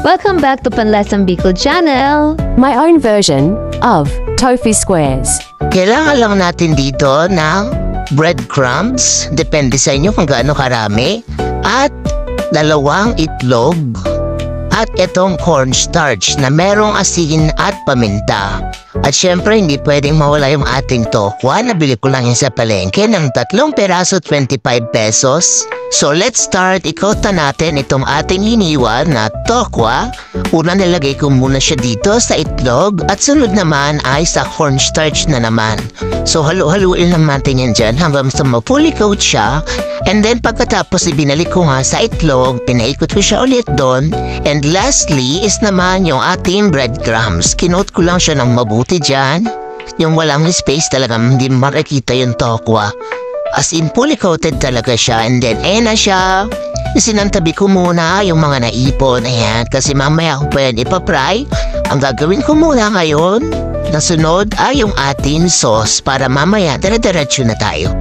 Welcome back to Panlasang Bicol Channel! My own version of tofu squares. Kailangan lang natin dito ng breadcrumbs, depende sa inyo kung gaano karami, at 2 itlog, at itong cornstarch na merong asin at paminta. At syempre hindi pwedeng mawala yung ating tokwa. Nabili ko lang yun sa palengke ng 3 peraso 25 pesos. So let's start. Ikota natin itong ating hiniwa na tokwa. Una nilagay ko muna siya dito sa itlog at sunod naman ay sa cornstarch na naman. So halu-haluin lang natin yan dyan hanggang sa ma-fully coat siya. And then pagkatapos ibinalik ko nga sa itlog, pinaikot ko siya ulit doon. And lastly is naman yung ating breadcrumbs. Kinote ko lang siya ng mabuti dyan. Yung walang space talagang hindi makikita yung tokwa. As in fully coated talaga siya. And then na siya. Sinantabi ko muna yung mga naipon. Ayan, kasi mamaya ko pa yan ipapry. Ang gagawin ko muna ngayon, nasunod ay yung ating sauce para mamaya dire-diretso na tayo.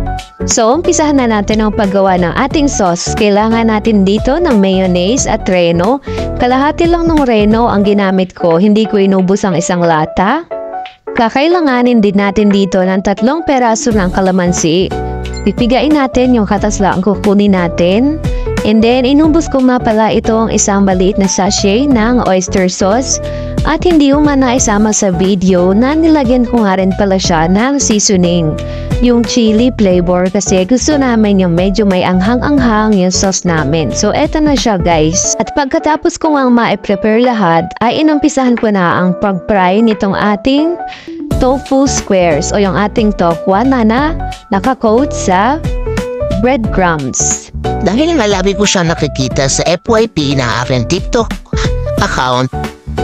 So, umpisahan na natin ang paggawa ng ating sauce. Kailangan natin dito ng mayonnaise at reno. Kalahati lang ng reno ang ginamit ko. Hindi ko inubos ang isang lata. Kakailanganin din natin dito ng 3 peraso ng kalamansi. Pipigain natin yung katasla ang kukunin natin. And then, inubos ko nga pala itong isang maliit na sachet ng oyster sauce. At hindi ko man naisama sa video na nilagyan ko nga rin pala siya ng seasoning. Yung chili flavor kasi gusto namin yung medyo may anghang-anghang yung sauce namin. So, eto na siya guys. At pagkatapos ko nga ma-prepare lahat, ay inumpisahan ko na ang pag-fry nitong ating tofu squares o yung ating tokwa na naka-coat sa breadcrumbs. Dahil nalabi ko siya nakikita sa FYP na aking TikTok account,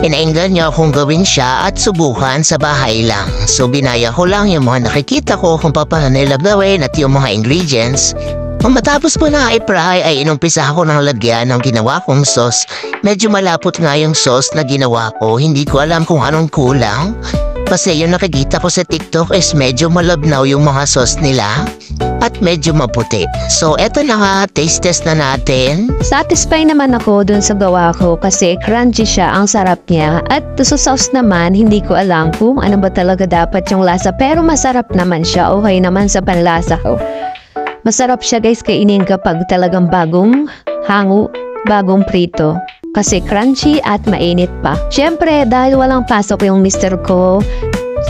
inainggan niya akong gawin siya at subukan sa bahay lang. So binaya ko lang yung mga nakikita ko kung paano nila gawin at yung mga ingredients. Kung matapos po na i-fry ay inumpisa ako ng lagyan ng ginawa kong sauce. Medyo malapot nga yung sauce na ginawa ko, hindi ko alam kung anong kulang. Kasi yung nakikita ko sa TikTok is medyo malabnaw yung mga sauce nila at medyo maputi. So eto na nga, taste test na natin. Satisfied naman ako dun sa gawa ko kasi crunchy siya, ang sarap niya. At sa sauce naman, hindi ko alam kung ano ba talaga dapat yung lasa. Pero masarap naman siya, okay naman sa panlasa ko. Masarap siya guys kainin kapag talagang bagong hango, bagong prito. Kasi crunchy at mainit pa. Siyempre, dahil walang pasok yung mister ko,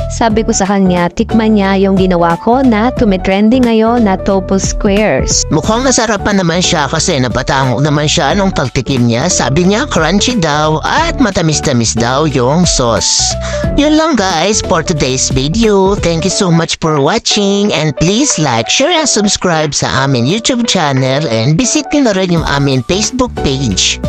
sabi ko sa kanya, tikman niya yung ginawa ko na tumitrending ngayon na tofu squares. Mukhang nasarapan naman siya kasi napatango naman siya nung pagtikim niya. Sabi niya crunchy daw at matamis-tamis daw yung sauce. Yun lang guys for today's video. Thank you so much for watching and please like, share and subscribe sa aming YouTube channel and visit nyo na rin yung aming Facebook page.